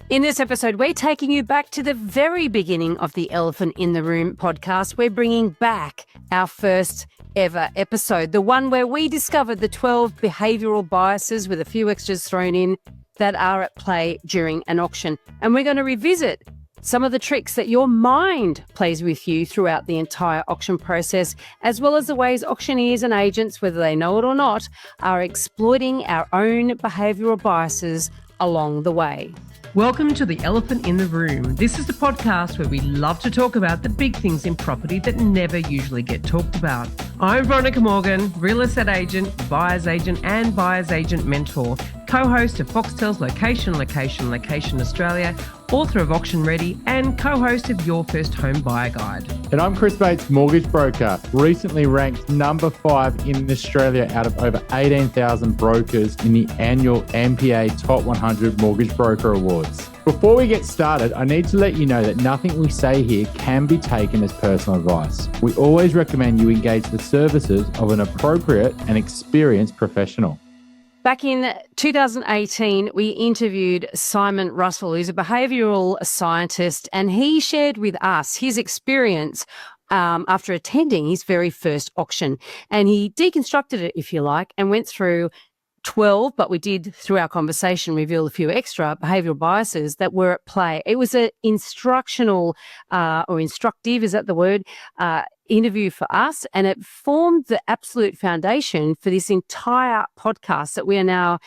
In this episode, we're taking you back to the very beginning of the Elephant in the Room podcast. We're bringing back our first ever episode, the one where we discovered the 12 behavioural biases with a few extras thrown in that are at play during an auction. And we're going to revisit some of the tricks that your mind plays with you throughout the entire auction process, as well as the ways auctioneers and agents, whether they know it or not, are exploiting our own behavioural biases along the way. Welcome to The Elephant in the Room. This is the podcast where we love to talk about the big things in property that never usually get talked about. I'm Veronica Morgan, real estate agent, buyer's agent and buyer's agent mentor, co-host of Foxtel's Location Australia, author of Auction Ready and co-host of Your First Home Buyer Guide. And I'm Chris Bates, mortgage broker, recently ranked number 5 in Australia out of over 18,000 brokers in the annual MPA Top 100 Mortgage Broker Awards. Before we get started, I need to let you know that nothing we say here can be taken as personal advice. We always recommend you engage the services of an appropriate and experienced professional. Back in 2018, we interviewed Simon Russell, who's a behavioural scientist, and he shared with us his experience after attending his very first auction. And he deconstructed it, if you like, and went through 12, but we did, through our conversation, reveal a few extra behavioural biases that were at play. It was an instructional or instructive, is that the word, interview for us, and it formed the absolute foundation for this entire podcast that we are now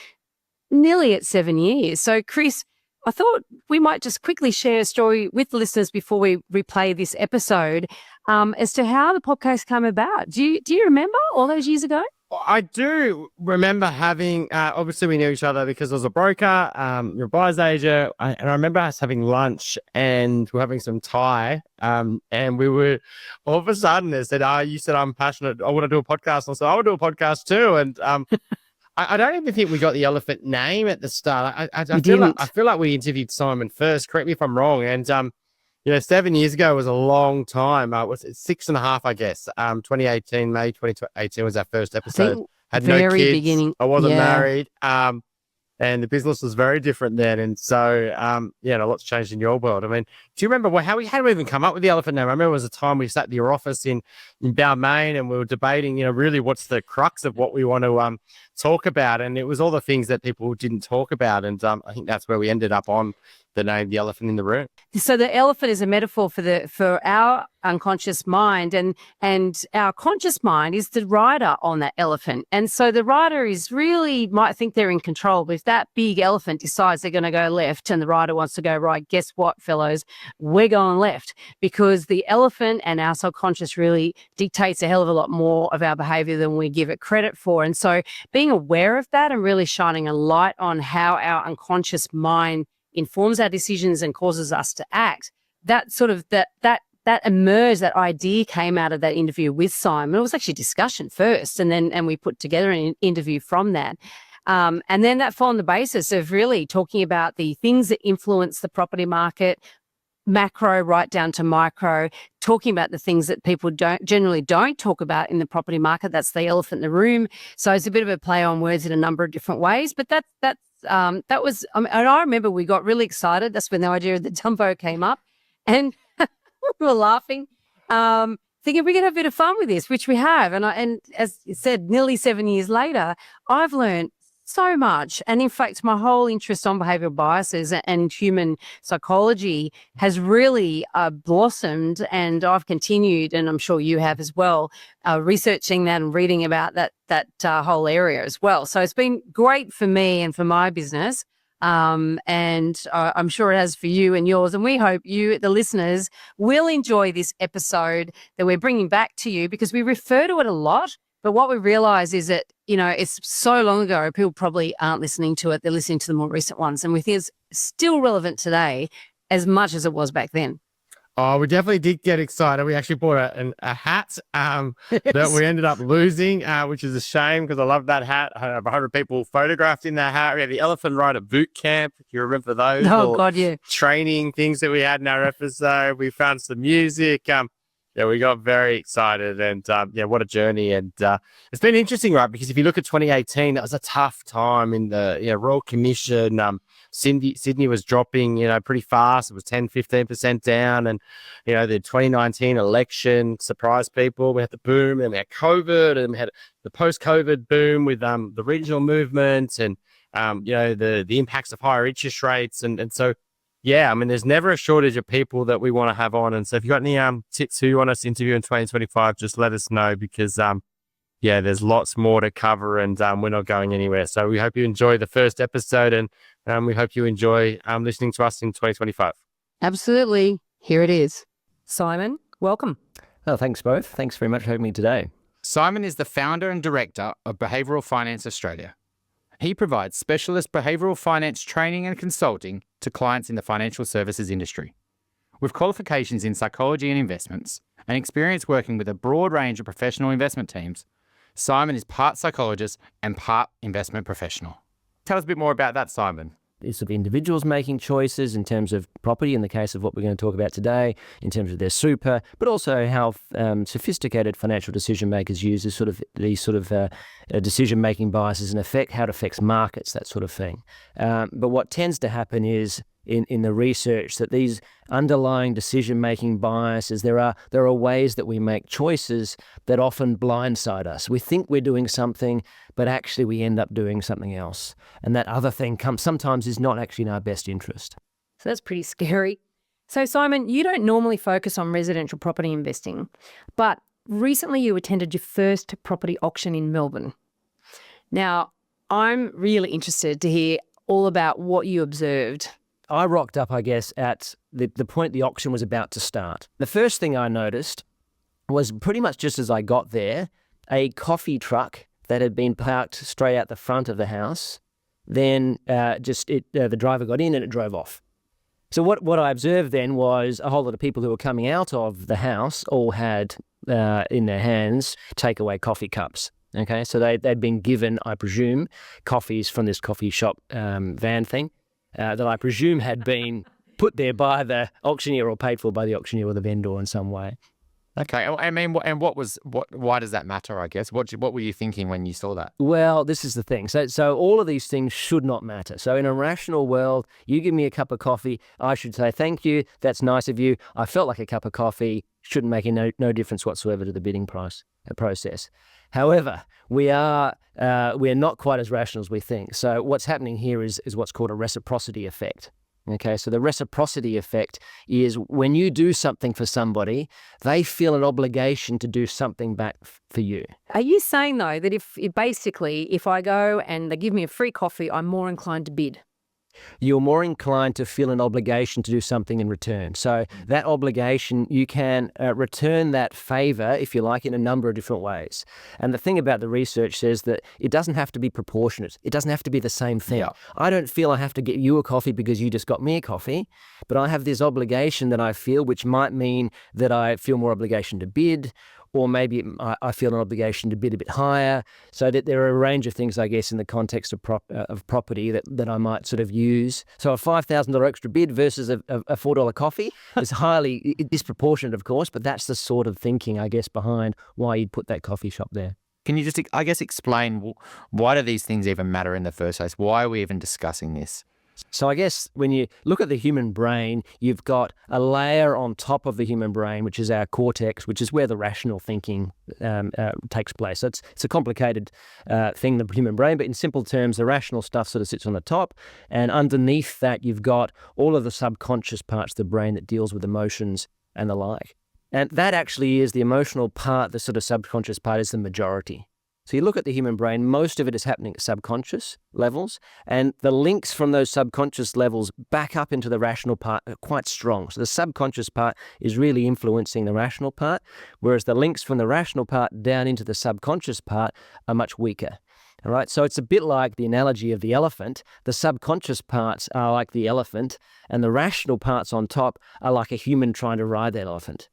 nearly at 7 years. So, Chris, I thought we might just quickly share a story with the listeners before we replay this episode as to how the podcast came about. Do you remember all those years ago? I do remember having, obviously we knew each other because I was a broker, you're a buyer's agent, and I remember us having lunch and we're having some Thai, and we were, all of a sudden they said, you said I'm passionate, I want to do a podcast. And I said, I want to do a podcast too. And I don't even think we got the Elephant name at the start. I feel like we interviewed Simon first, correct me if I'm wrong. And 7 years ago was a long time. Was it 6.5, I guess? 2018, May 2018 was our first episode. Had no kids. Beginning. I wasn't married. And the business was very different then. And so, a lot's changed in your world. I mean, do you remember how we even come up with the Elephant name? I remember it was a time we sat in your office in Balmain and we were debating, really what's the crux of what we want to talk about. And it was all the things that people didn't talk about. And I think that's where we ended up on the name, The Elephant in the Room. So the elephant is a metaphor for our unconscious mind, and our conscious mind is the rider on that elephant. And so the rider is really might think they're in control, but if that big elephant decides they're going to go left and the rider wants to go right, guess what, fellows? We're going left, because the elephant and our subconscious really dictates a hell of a lot more of our behavior than we give it credit for. And so being aware of that and really shining a light on how our unconscious mind informs our decisions and causes us to act, that emerged, that idea came out of that interview with Simon. It was actually discussion first, and we put together an interview from that. And then that formed the basis of really talking about the things that influence the property market, macro right down to micro, talking about the things that people generally don't talk about in the property market. That's the elephant in the room. So it's a bit of a play on words in a number of different ways, but that was, and I remember we got really excited. That's when the idea of the Dumbo came up, and we were laughing, thinking we're going to have a bit of fun with this, which we have. And as you said, nearly 7 years later, I've learned so much. And in fact, my whole interest on behavioural biases and human psychology has really blossomed, and I've continued, and I'm sure you have as well, researching that and reading about that whole area as well. So it's been great for me and for my business. And I'm sure it has for you and yours. And we hope you, the listeners, will enjoy this episode that we're bringing back to you, because we refer to it a lot. But what we realize is that, it's so long ago, people probably aren't listening to it. They're listening to the more recent ones. And we think it's still relevant today as much as it was back then. Oh, we definitely did get excited. We actually bought a hat that we ended up losing, which is a shame, because I love that hat. I have 100 people photographed in that hat. We had the Elephant Rider boot camp, if you remember those. Oh, God, yeah. Training things that we had in our episode. We found some music. Yeah, we got very excited and yeah, what a journey. And it's been interesting, right? Because if you look at 2018, that was a tough time in the Royal Commission. Sydney was dropping, pretty fast. It was 10-15% down. And, the 2019 election surprised people. We had the boom, and we had COVID, and we had the post-COVID boom with the regional movement and, the impacts of higher interest rates. And so, yeah, I mean, there's never a shortage of people that we want to have on. And so if you've got any tips who you want us to interview in 2025, just let us know because, there's lots more to cover and we're not going anywhere. So we hope you enjoy the first episode and we hope you enjoy listening to us in 2025. Absolutely. Here it is. Simon, welcome. Oh, thanks both. Thanks very much for having me today. Simon is the founder and director of Behavioural Finance Australia. He provides specialist behavioural finance training and consulting to clients in the financial services industry. With qualifications in psychology and investments and experience working with a broad range of professional investment teams, Simon is part psychologist and part investment professional. Tell us a bit more about that, Simon. It's of individuals making choices in terms of property, in the case of what we're going to talk about today, in terms of their super, but also how sophisticated financial decision makers use these decision-making biases and how it affects markets, that sort of thing. But what tends to happen is in the research that these underlying decision-making biases, there are ways that we make choices that often blindside us. We think we're doing something, but actually we end up doing something else. And that other thing sometimes is not actually in our best interest. So that's pretty scary. So Simon, you don't normally focus on residential property investing, but recently you attended your first property auction in Melbourne. Now, I'm really interested to hear all about what you observed. I rocked up, I guess, at the point the auction was about to start. The first thing I noticed was pretty much just as I got there, a coffee truck that had been parked straight out the front of the house. Then the driver got in and it drove off. So what I observed then was a whole lot of people who were coming out of the house all had in their hands takeaway coffee cups. Okay, so they'd been given, I presume, coffees from this coffee shop van thing. That I presume had been put there by the auctioneer or paid for by the auctioneer or the vendor in some way. Okay, I mean, why does that matter, I guess? What were you thinking when you saw that? Well, this is the thing. So all of these things should not matter. So in a rational world, you give me a cup of coffee, I should say, thank you, that's nice of you. I felt like a cup of coffee, shouldn't make no difference whatsoever to the bidding process. However, we're not quite as rational as we think. So what's happening here is what's called a reciprocity effect. Okay, so the reciprocity effect is when you do something for somebody, they feel an obligation to do something back for you. Are you saying, though, that if I go and they give me a free coffee, I'm more inclined to bid? You're more inclined to feel an obligation to do something in return. So that obligation, you can return that favor, if you like, in a number of different ways. And the thing about the research says that it doesn't have to be proportionate. It doesn't have to be the same thing. Yeah. I don't feel I have to get you a coffee because you just got me a coffee, but I have this obligation that I feel, which might mean that I feel more obligation to bid, or maybe I feel an obligation to bid a bit higher. So that there are a range of things, I guess, in the context of property that I might sort of use. So a $5,000 extra bid versus a $4 coffee is highly disproportionate, of course, but that's the sort of thinking, I guess, behind why you'd put that coffee shop there. Can you just, I guess, explain why do these things even matter in the first place? Why are we even discussing this? So I guess when you look at the human brain, you've got a layer on top of the human brain, which is our cortex, which is where the rational thinking takes place. So it's a complicated thing, the human brain, but in simple terms, the rational stuff sort of sits on the top, and underneath that, you've got all of the subconscious parts of the brain that deals with emotions and the like. And that actually is the emotional part, the sort of subconscious part is the majority. So you look at the human brain, most of it is happening at subconscious levels, and the links from those subconscious levels back up into the rational part are quite strong. So the subconscious part is really influencing the rational part, whereas the links from the rational part down into the subconscious part are much weaker. All right, so it's a bit like the analogy of the elephant. The subconscious parts are like the elephant, and the rational parts on top are like a human trying to ride that elephant.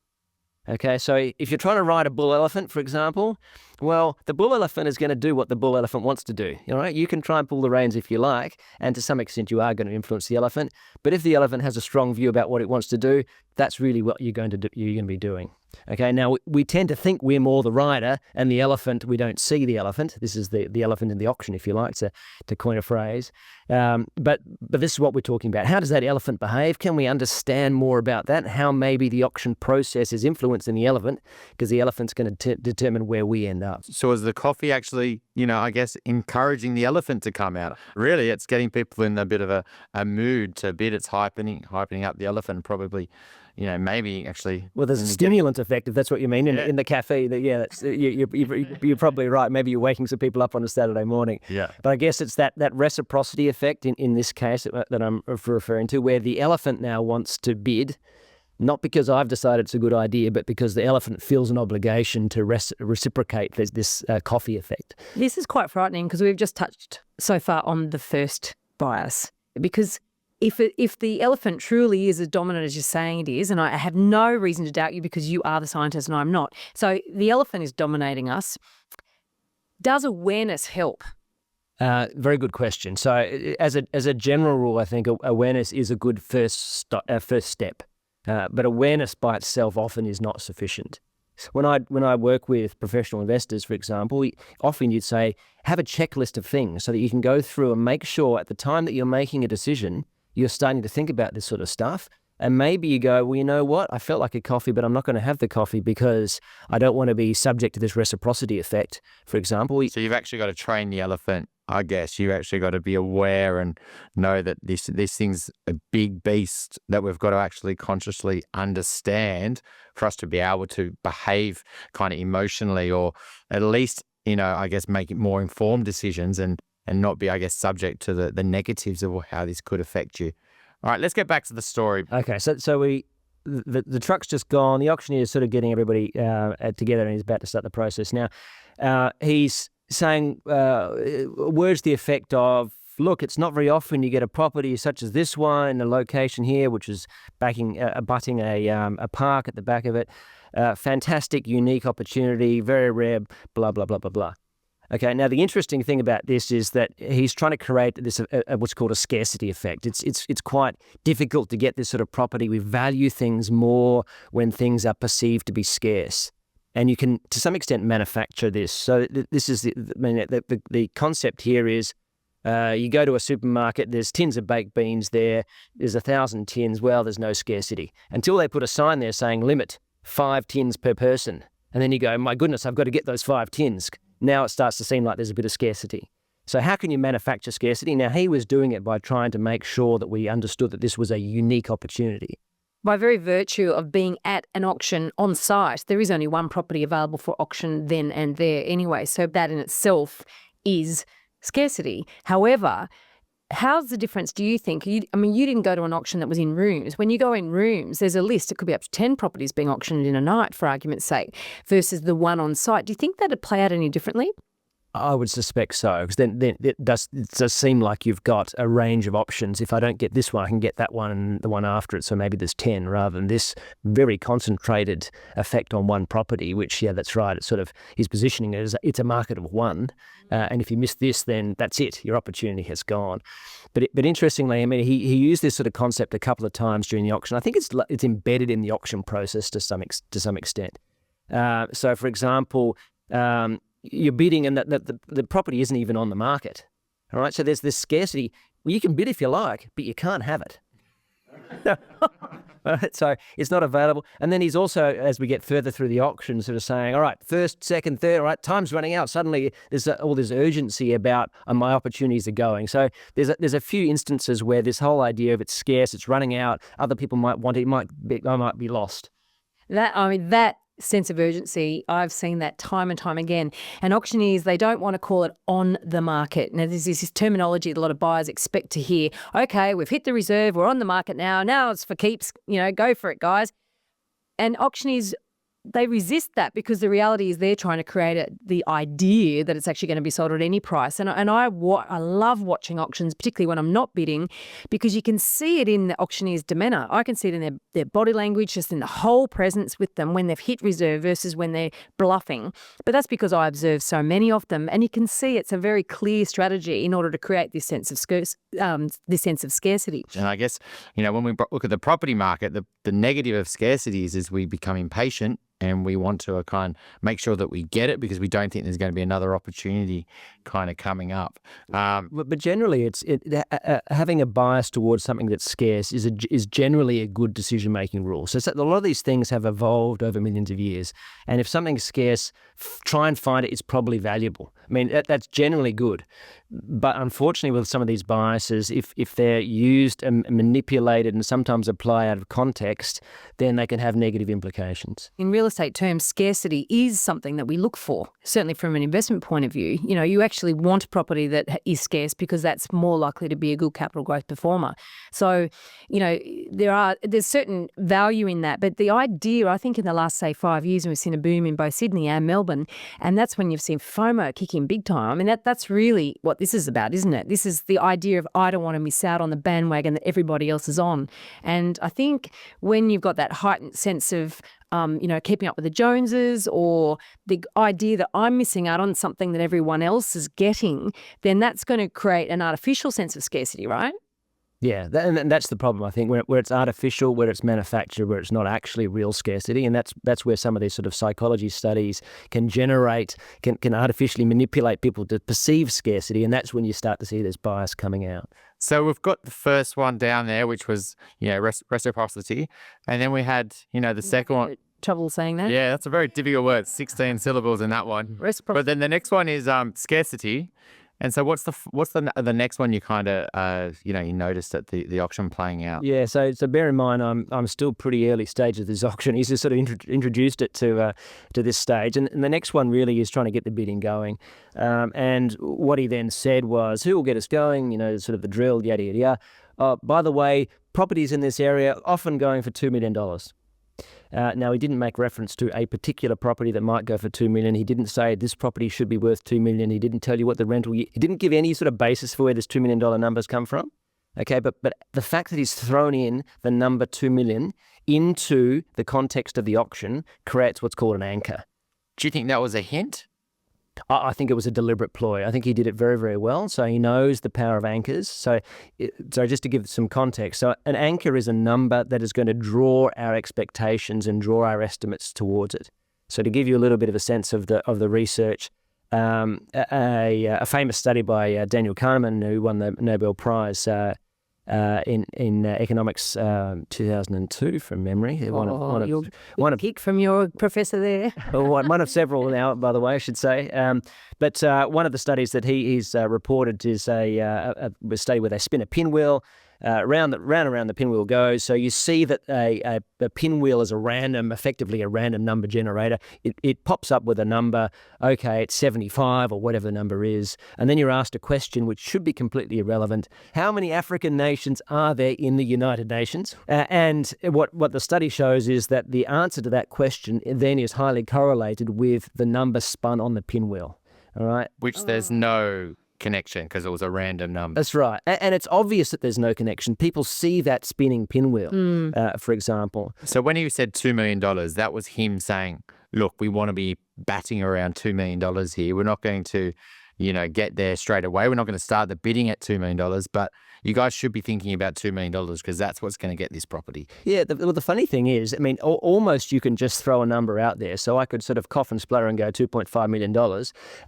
Okay, so if you're trying to ride a bull elephant, for example, well, the bull elephant is going to do what the bull elephant wants to do. All right, you can try and pull the reins if you like, and to some extent you are going to influence the elephant. But if the elephant has a strong view about what it wants to do, that's really what you're going to be doing. Okay, now we tend to think we're more the rider, and the elephant, we don't see the elephant. This is the elephant in the auction, if you like, to coin a phrase. But this is what we're talking about. How does that elephant behave? Can we understand more about that? How maybe the auction process is influencing the elephant, because the elephant's going to determine where we end up. So is the coffee actually, I guess, encouraging the elephant to come out? Really, it's getting people in a bit of a mood to bid. It's hypening up the elephant, probably. Maybe actually. Well, there's a stimulant effect, if that's what you mean, in the cafe. You're probably right. Maybe you're waking some people up on a Saturday morning. Yeah. But I guess it's that reciprocity effect in this case that I'm referring to, where the elephant now wants to bid, not because I've decided it's a good idea, but because the elephant feels an obligation to reciprocate this coffee effect. This is quite frightening because we've just touched so far on the first bias. Because if the elephant truly is as dominant as you're saying it is, and I have no reason to doubt you because you are the scientist and I'm not. So the elephant is dominating us. Does awareness help? Very good question. So as a general rule, I think awareness is a good first step. But awareness by itself often is not sufficient. When I work with professional investors, for example, often you'd say, have a checklist of things so that you can go through and make sure at the time that you're making a decision, you're starting to think about this sort of stuff. And maybe you go, well, you know what? I felt like a coffee, but I'm not going to have the coffee because I don't want to be subject to this reciprocity effect, for example. So you've actually got to train the elephant, I guess. You've actually got to be aware and know that this thing's a big beast that we've got to actually consciously understand for us to be able to behave kind of emotionally, or at least, I guess, make more informed decisions and not be, I guess, subject to the negatives of how this could affect you. All right, let's get back to the story. Okay, so the truck's just gone. The auctioneer is sort of getting everybody together, and he's about to start the process. Now, he's saying words to the effect of, look, it's not very often you get a property such as this one in a location here, which is abutting a park at the back of it. Fantastic, unique opportunity, very rare, blah, blah, blah, blah, blah. Okay, now the interesting thing about this is that he's trying to create this what's called a scarcity effect. It's quite difficult to get this sort of property. We value things more when things are perceived to be scarce. And you can, to some extent, manufacture this. So this is the concept here is you go to a supermarket, there's tins of baked beans there, there's 1,000 tins, well, there's no scarcity. Until they put a sign there saying limit 5 tins per person. And then you go, my goodness, I've got to get those 5 tins. Now it starts to seem like there's a bit of scarcity. So how can you manufacture scarcity? Now, he was doing it by trying to make sure that we understood that this was a unique opportunity. By very virtue of being at an auction on site, there is only one property available for auction then and there anyway. So that in itself is scarcity. However, how's the difference, do you think? You didn't go to an auction that was in rooms. When you go in rooms, there's a list. It could be up to 10 properties being auctioned in a night, for argument's sake, versus the one on site. Do you think that would play out any differently? I would suspect so, because then it does seem like you've got a range of options. If I don't get this one, I can get that one and the one after it. So maybe there's 10 rather than this very concentrated effect on one property, which, yeah, that's right. It's sort of, he's positioning it as it's a market of one. And if you miss this, then that's it. Your opportunity has gone. But interestingly, he used this sort of concept a couple of times during the auction. I think it's embedded in the auction process to some extent. So, for example, you're bidding and the property isn't even on the market. All right, so there's this scarcity. Well, you can bid if you like, but you can't have it. Right, so it's not available. And then he's also, as we get further through the auction, sort of saying, all right, first, second, third, all right, time's running out. Suddenly there's all this urgency about my opportunities are going. So there's a few instances where this whole idea of it's scarce, it's running out, other people might want it, I might be lost. That sense of urgency, I've seen that time and time again. And auctioneers, they don't want to call it on the market. Now, there's this terminology that a lot of buyers expect to hear. Okay, we've hit the reserve, we're on the market now. Now it's for keeps, go for it, guys. And auctioneers, they resist that because the reality is they're trying to create the idea that it's actually going to be sold at any price. And I love watching auctions, particularly when I'm not bidding, because you can see it in the auctioneer's demeanour. I can see it in their body language, just in the whole presence with them when they've hit reserve versus when they're bluffing. But that's because I observe so many of them, and you can see it's a very clear strategy in order to create this sense of scarcity. And I guess, when we look at the property market, the negative of scarcity is we become impatient. and we want to make sure that we get it because we don't think there's going to be another opportunity kind of coming up. But generally, having a bias towards something that's scarce is generally a good decision-making rule. So a lot of these things have evolved over millions of years, and if something's scarce, try and find it. It's probably valuable. I mean, that's generally good. But unfortunately, with some of these biases, if they're used and manipulated and sometimes apply out of context, then they can have negative implications. In real estate terms, scarcity is something that we look for, certainly from an investment point of view. You know, you actually want a property that is scarce because that's more likely to be a good capital growth performer. So, you know, there's certain value in that. But the idea, I think in the last, say, 5 years, we've seen a boom in both Sydney and Melbourne, and that's when you've seen FOMO kick in big time. I mean, that's really what this is about, isn't it? This is the idea of I don't want to miss out on the bandwagon that everybody else is on. And I think when you've got that heightened sense of keeping up with the Joneses, or the idea that I'm missing out on something that everyone else is getting, then that's going to create an artificial sense of scarcity, right? Yeah, and that's the problem, I think, where it's artificial, where it's manufactured, where it's not actually real scarcity. And that's where some of these sort of psychology studies can artificially manipulate people to perceive scarcity. And that's when you start to see this bias coming out. So we've got the first one down there, which was, reciprocity. And then we had, the second one. Trouble saying that? Yeah, that's a very difficult word. 16 syllables in that one. Reciprocity. But then the next one is scarcity. And so what's the next one you kind of you noticed at the auction playing out? Yeah, so bear in mind I'm still pretty early stage of this auction. He's just sort of introduced it to this stage, and the next one really is trying to get the bidding going. And what he then said was, who will get us going? Sort of the drill, yada yada yada. By the way, properties in this area often going for $2 million. Now, he didn't make reference to a particular property that might go for $2 million. He didn't say this property should be worth $2 million. He didn't tell you what the rental. He didn't give any sort of basis for where this $2 million numbers come from. Okay, but the fact that he's thrown in the number $2 million into the context of the auction creates what's called an anchor. Do you think that was a hint? I think it was a deliberate ploy. I think he did it very, very well. So he knows the power of anchors. So just to give some context, so an anchor is a number that is going to draw our expectations and draw our estimates towards it. So to give you a little bit of a sense of the research, a famous study by Daniel Kahneman, who won the Nobel Prize in economics 2002 from memory. One of pick from your professor there. one of several now, by the way, I should say. But one of the studies that he's reported is a study where they spin a pinwheel. Round the pinwheel goes. So you see that a pinwheel is effectively a random number generator. It pops up with a number, okay, it's 75 or whatever the number is. And then you're asked a question which should be completely irrelevant. How many African nations are there in the United Nations? And what the study shows is that the answer to that question then is highly correlated with the number spun on the pinwheel. All right? Which there's no connection because it was a random number. That's right. And it's obvious that there's no connection. People see that spinning pinwheel, for example. So when he said $2 million, that was him saying, look, we want to be batting around $2 million here. We're not going to, get there straight away. We're not going to start the bidding at $2 million, but you guys should be thinking about $2 million because that's what's going to get this property. Yeah, the funny thing is, I mean, almost you can just throw a number out there. So I could sort of cough and splutter and go $2.5 million.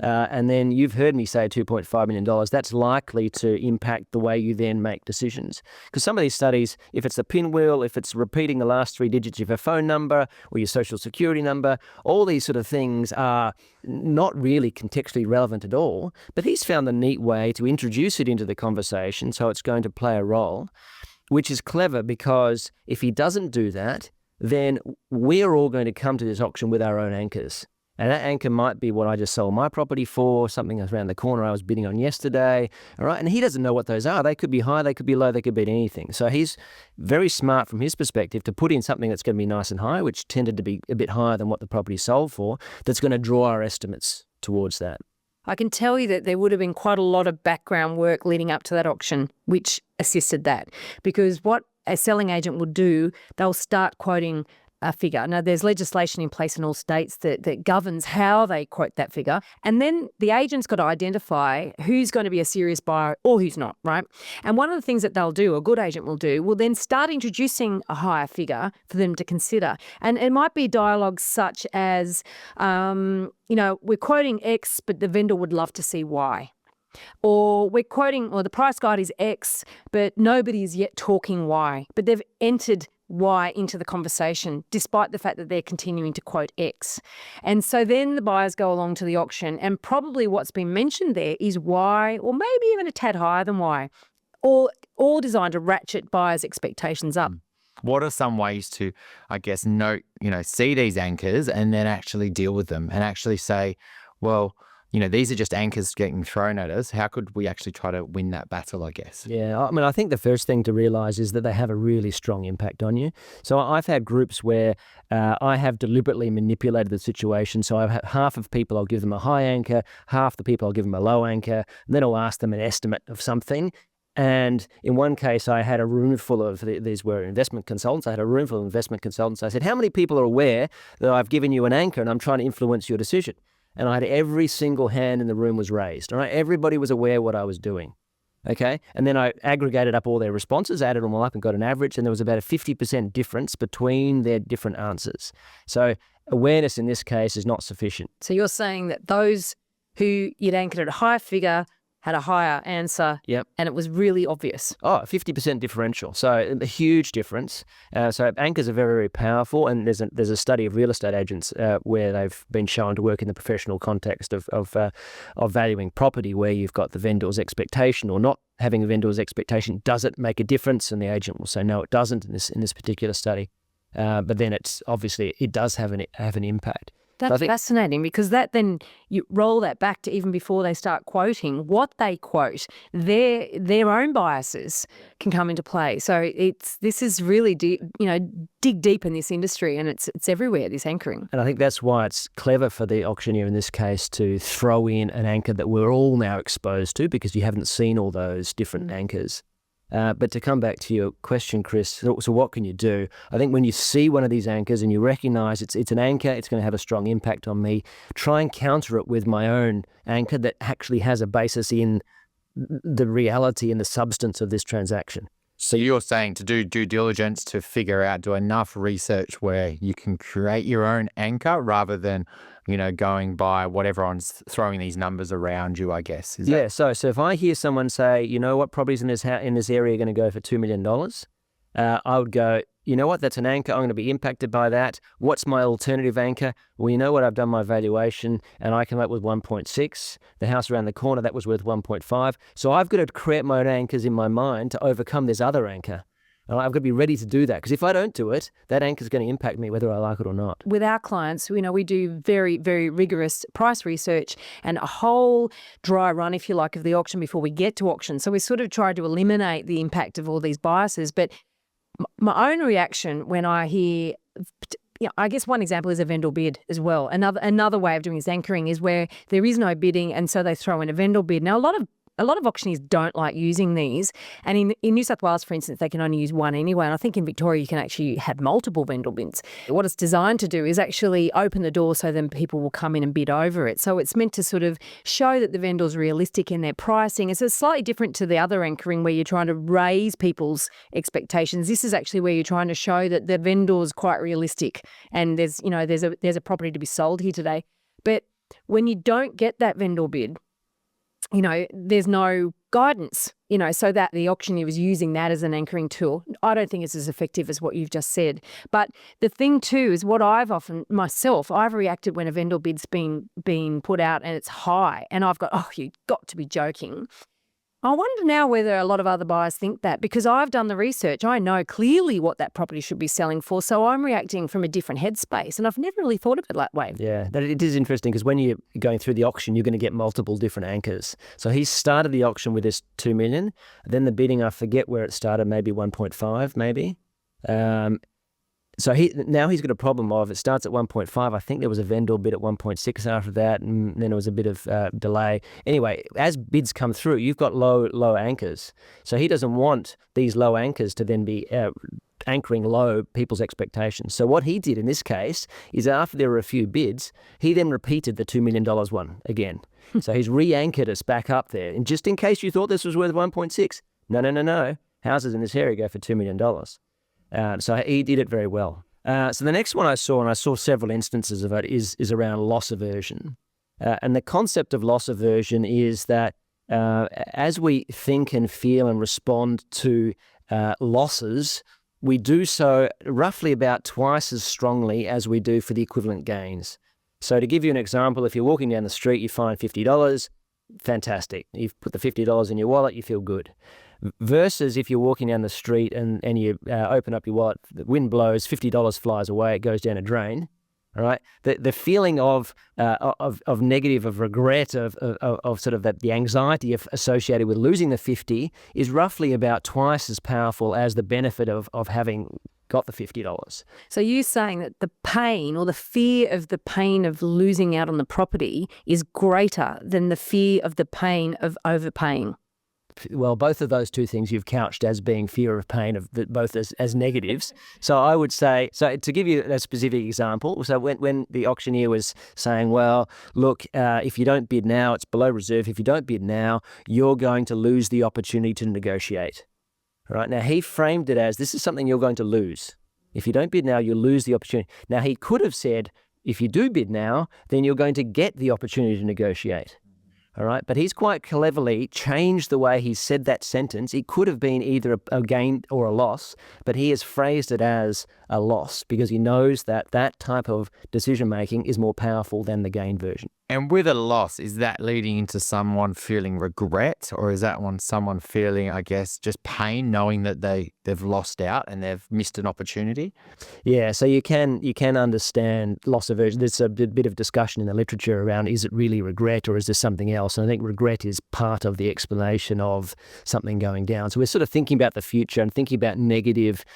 And then you've heard me say $2.5 million. That's likely to impact the way you then make decisions. Because some of these studies, if it's a pinwheel, if it's repeating the last 3 digits of your phone number or your social security number, all these sort of things are not really contextually relevant at all. But he's found a neat way to introduce it into the conversation so it's going to play a role, which is clever because if he doesn't do that, then we're all going to come to this auction with our own anchors. And that anchor might be what I just sold my property for, something that's around the corner I was bidding on yesterday, all right? And he doesn't know what those are. They could be high, they could be low, they could be anything. So he's very smart from his perspective to put in something that's going to be nice and high, which tended to be a bit higher than what the property sold for, that's going to draw our estimates towards that. I can tell you that there would have been quite a lot of background work leading up to that auction, which assisted that. Because what a selling agent would do, they'll start quoting a figure. Now, there's legislation in place in all states that governs how they quote that figure. And then the agent's got to identify who's going to be a serious buyer or who's not, right? And one of the things that they'll do, a good agent will do, will then start introducing a higher figure for them to consider. And it might be dialogues such as, we're quoting X, but the vendor would love to see Y. Or we're quoting, or the price guide is X, but nobody is yet talking Y. But they've entered Y into the conversation, despite the fact that they're continuing to quote X. And so then the buyers go along to the auction, and probably what's been mentioned there is Y, or maybe even a tad higher than Y, all designed to ratchet buyers' expectations up. What are some ways to, I guess, see these anchors and then actually deal with them and actually say, well, these are just anchors getting thrown at us. How could we actually try to win that battle, I guess? Yeah, I mean, I think the first thing to realise is that they have a really strong impact on you. So I've had groups where I have deliberately manipulated the situation. So I've had half of people, I'll give them a high anchor, half the people I'll give them a low anchor, and then I'll ask them an estimate of something. And in one case, I had a room full of, these were investment consultants, I had a room full of investment consultants. I said, how many people are aware that I've given you an anchor and I'm trying to influence your decision? And I had every single hand in the room was raised. All right, everybody was aware what I was doing. Okay, and then I aggregated up all their responses, added them all up, and got an average. And there was about a 50% difference between their different answers. So awareness in this case is not sufficient. So you're saying that those who you'd anchored at a higher figure had a higher answer. Yep. And it was really obvious. Oh, 50% differential. So a huge difference. So anchors are very, very powerful. And there's a study of real estate agents where they've been shown to work in the professional context of valuing property, where you've got the vendor's expectation or not having a vendor's expectation. Does it make a difference? And the agent will say, no, it doesn't in this particular study. But then it's obviously it does have an impact. That's fascinating, because that then you roll that back to even before they start quoting what they quote, their own biases can come into play. So this is really deep, dig deep in this industry, and it's everywhere, this anchoring. And I think that's why it's clever for the auctioneer in this case to throw in an anchor that we're all now exposed to, because you haven't seen all those different anchors. But to come back to your question, Chris, so what can you do? I think when you see one of these anchors and you recognise it's an anchor, it's going to have a strong impact on me, try and counter it with my own anchor that actually has a basis in the reality and the substance of this transaction. So you're saying to do due diligence, to figure out, do enough research where you can create your own anchor rather than, going by what everyone's throwing these numbers around you, I guess. So if I hear someone say, what properties in this area are going to go for $2 million, I would go, you know what, that's an anchor. I'm going to be impacted by that. What's my alternative anchor? Well, you know what, I've done my valuation and I came up with 1.6. The house around the corner, that was worth 1.5. So I've got to create my own anchors in my mind to overcome this other anchor. And I've got to be ready to do that, because if I don't do it, that anchor is going to impact me whether I like it or not. With our clients, we do very, very rigorous price research and a whole dry run, if you like, of the auction before we get to auction. So we sort of try to eliminate the impact of all these biases. But my own reaction when I hear, I guess one example is a vendor bid as well. Another way of doing this anchoring is where there is no bidding, and so they throw in a vendor bid. Now, a lot of auctioneers don't like using these. And in New South Wales, for instance, they can only use one anyway. And I think in Victoria, you can actually have multiple vendor bids. What it's designed to do is actually open the door so then people will come in and bid over it. So it's meant to sort of show that the vendor's realistic in their pricing. It's slightly different to the other anchoring where you're trying to raise people's expectations. This is actually where you're trying to show that the vendor's quite realistic and there's a property to be sold here today. But when you don't get that vendor bid, there's no guidance, so that the auctioneer was using that as an anchoring tool. I don't think it's as effective as what you've just said. But the thing too is what I've reacted when a vendor bid's been put out and it's high and I've got, you've got to be joking. I wonder now whether a lot of other buyers think that, because I've done the research. I know clearly what that property should be selling for, so I'm reacting from a different headspace, and I've never really thought of it that way. Yeah, it is interesting, because when you're going through the auction, you're going to get multiple different anchors. So he started the auction with this $2 million, then the bidding, I forget where it started, maybe 1.5, maybe. So now he's got a problem of it starts at 1.5. I think there was a vendor bid at 1.6 after that, and then there was a bit of delay. Anyway, as bids come through, you've got low anchors. So he doesn't want these low anchors to then be anchoring low people's expectations. So what he did in this case is after there were a few bids, he then repeated the $2 million one again. So he's re-anchored us back up there. And just in case you thought this was worth 1.6, no. Houses in this area go for $2 million. So he did it very well. So the next one I saw, and I saw several instances of it, is around loss aversion. And the concept of loss aversion is that as we think and feel and respond to losses, we do so roughly about twice as strongly as we do for the equivalent gains. So to give you an example, if you're walking down the street, you find $50, fantastic. You've put the $50 in your wallet, you feel good. Versus if you're walking down the street and you open up your wallet, the wind blows, $50 flies away, it goes down a drain. All right, the feeling of negative, of regret, of sort of that the anxiety associated with losing the 50 is roughly about twice as powerful as the benefit of having got the $50. So you're saying that the pain or the fear of the pain of losing out on the property is greater than the fear of the pain of overpaying? Well, both of those two things you've couched as being fear of pain, of both as negatives. So I would say, so to give you a specific example, so when the auctioneer was saying, well, look, if you don't bid now, it's below reserve. If you don't bid now, you're going to lose the opportunity to negotiate. All right. Now, he framed it as this is something you're going to lose. If you don't bid now, you'll lose the opportunity. Now, he could have said, if you do bid now, then you're going to get the opportunity to negotiate. All right, but he's quite cleverly changed the way he said that sentence. It could have been either a gain or a loss, but he has phrased it as a loss because he knows that that type of decision-making is more powerful than the gain version. And with a loss, is that leading into someone feeling regret, or is that someone feeling, I guess, just pain, knowing that they've lost out and they've missed an opportunity? Yeah, so you can understand loss aversion. There's a bit of discussion in the literature around, is it really regret or is there something else? And I think regret is part of the explanation of something going down. So we're sort of thinking about the future and thinking about negative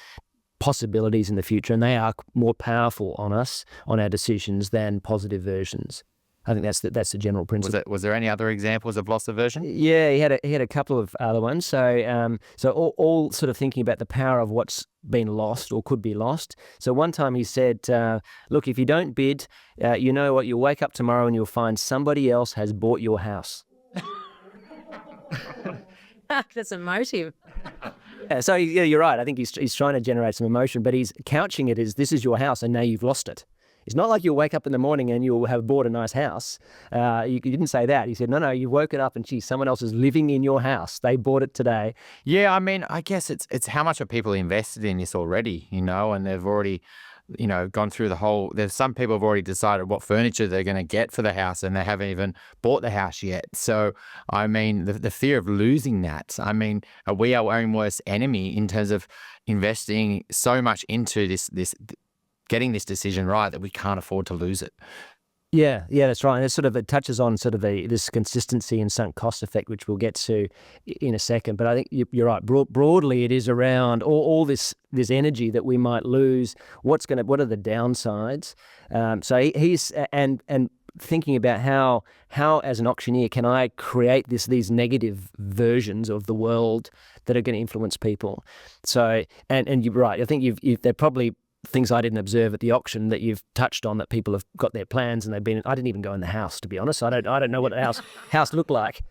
possibilities in the future, and they are more powerful on us, on our decisions, than positive versions. I think that's the general principle. Was there any other examples of loss aversion? Yeah, he had a couple of other ones. So all sort of thinking about the power of what's been lost or could be lost. So one time he said, look, if you don't bid, you know what, you'll wake up tomorrow and you'll find somebody else has bought your house. That's emotive. Yeah, so yeah, you're right. I think he's trying to generate some emotion, but he's couching it as this is your house and now you've lost it. It's not like you'll wake up in the morning and you'll have bought a nice house. You didn't say that. He said, no, you've woken up and someone else is living in your house. They bought it today. Yeah, I mean, I guess it's how much are people invested in this already, and they've already, gone through the whole, there's some people have already decided what furniture they're going to get for the house and they haven't even bought the house yet. So, I mean, the fear of losing that, I mean, are we our own worst enemy in terms of investing so much into this getting this decision right that we can't afford to lose it? Yeah, that's right. And it touches on sort of this consistency and sunk cost effect, which we'll get to in a second. But I think you're right. Broadly, it is around all this energy that we might lose. What are the downsides? So he's and thinking about how as an auctioneer can I create these negative versions of the world that are going to influence people. So and you're right. I think they're probably things I didn't observe at the auction that you've touched on, that people have got their plans and they've been. I didn't even go in the house, to be honest. I don't know what the house looked like.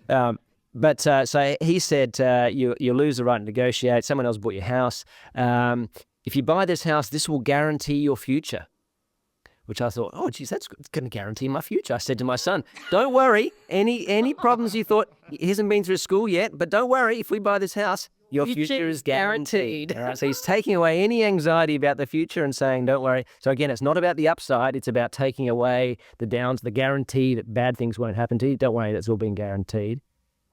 But so he said you lose the right to negotiate. Someone else bought your house. If you buy this house, this will guarantee your future. Which I thought, oh, geez, that's going to guarantee my future. I said to my son, don't worry. Any problems you thought he hasn't been through school yet, but don't worry. If we buy this house, your future is guaranteed. All right, so he's taking away any anxiety about the future and saying, don't worry. So again, it's not about the upside. It's about taking away the downs, the guarantee that bad things won't happen to you. Don't worry, that's all been guaranteed.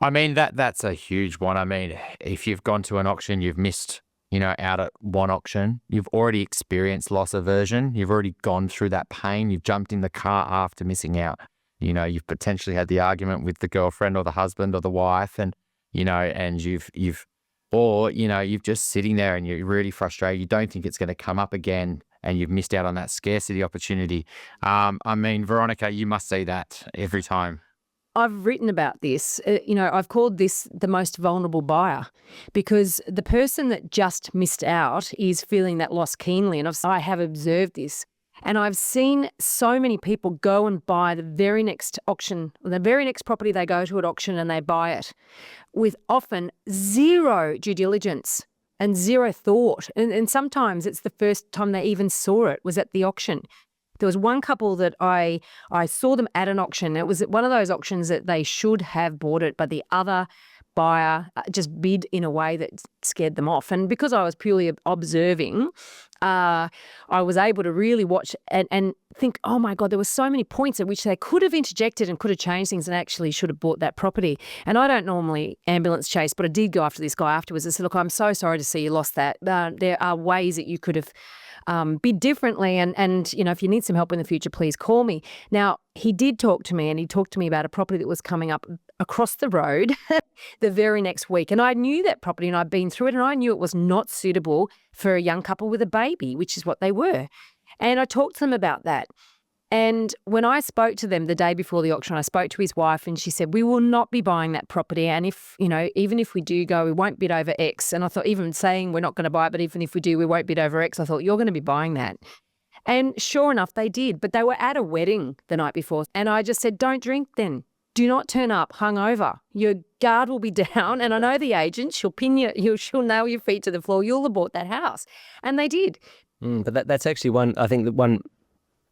I mean, that's a huge one. I mean, if you've gone to an auction, you've missed, out at one auction, you've already experienced loss aversion. You've already gone through that pain. You've jumped in the car after missing out. You've potentially had the argument with the girlfriend or the husband or the wife, and you're just sitting there and you're really frustrated. You don't think it's going to come up again and you've missed out on that scarcity opportunity. I mean, Veronica, you must see that every time. I've written about this. I've called this the most vulnerable buyer, because the person that just missed out is feeling that loss keenly. And I have observed this. And I've seen so many people go and buy the very next auction, the very next property they go to at auction, and they buy it with often zero due diligence and zero thought. And sometimes it's the first time they even saw it was at the auction. There was one couple that I saw them at an auction. It was at one of those auctions that they should have bought it, but the other buyer just bid in a way that scared them off. And because I was purely observing, I was able to really watch and think, oh my God, there were so many points at which they could have interjected and could have changed things and actually should have bought that property. And I don't normally ambulance chase, but I did go after this guy afterwards. I said, look, I'm so sorry to see you lost that. There are ways that you could have bid differently. And if you need some help in the future, please call me. Now, he did talk to me, and he talked to me about a property that was coming up across the road the very next week. And I knew that property, and I'd been through it, and I knew it was not suitable for a young couple with a baby, which is what they were. And I talked to them about that. And when I spoke to them the day before the auction, I spoke to his wife, and she said, we will not be buying that property. And even if we do go, we won't bid over X. And I thought, even saying we're not going to buy it, but even if we do, we won't bid over X, I thought, you're going to be buying that. And sure enough, they did. But they were at a wedding the night before. And I just said, don't drink then. Do not turn up hungover. Your guard will be down. And I know the agent, she'll pin you, she'll nail your feet to the floor. You'll have bought that house. And they did. But that's actually one